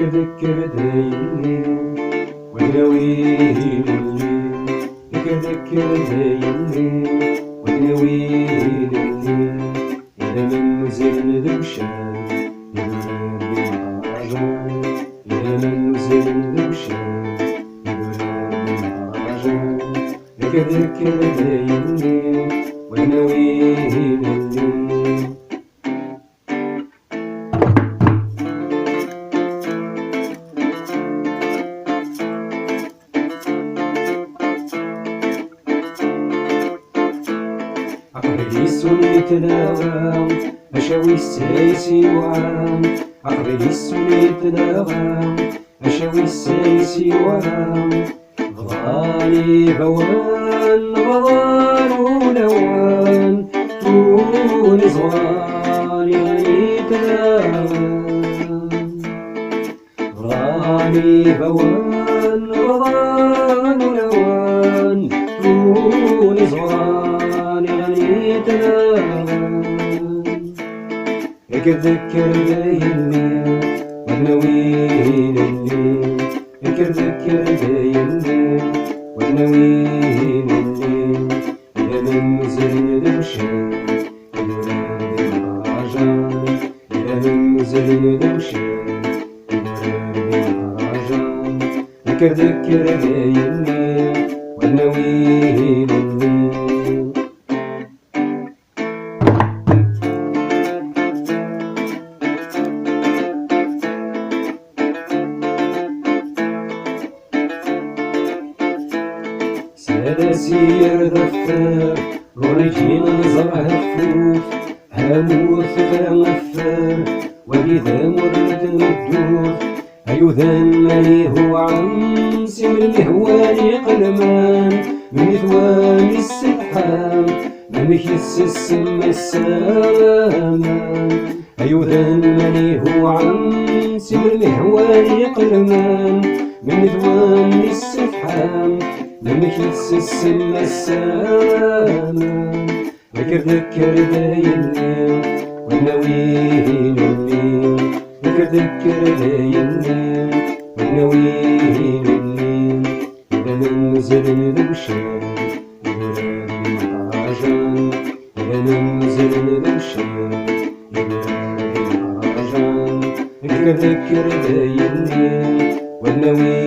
ذكر دايمني وناويه الليل، ذكر دايمني وناويه الليل. إذا من نزل ذبشان يقول بالمهرجان، إذا من نزل ذبشان يقول بالمهرجان. ذكر دايمني وناويه الليل. عقبالي السن تلاغى أشاوي السايسي وعام، عقبالي السن تلاغى أشاوي السايسي وعام. غالي بوان غضال ولوان طول زغالي غالي تلاغى. غالي بوان غضال ولوان طول زغالي ذكر دايمني وناويه الليل، ذكر دايمني وناويه الليل. إذا من نزل ذبشان يقول بالمهرجان، إذا من نزل ذبشان يقول بالمهرجان. ذكر دايمني وناويه الليل. سادة سير دفار ورجينا نزرع هفوف، هاموث غفار وإذا مرت ندور. أيذان مليه عم سم المهواني قلمان، من مثوان السبحان من مكيس السم السامان. أيذان مليه عم سم المهواني قلمان، من مثوان السبحان مكيس السم السامان. ذكر دايمني وناويه الليل، ذكر دايمني وناويه الليل. إذا من نزل ذبشان يقول بالمهرجان، إذا من نزل ذبشان يقول بالمهرجان. ذكر دايمني وناويه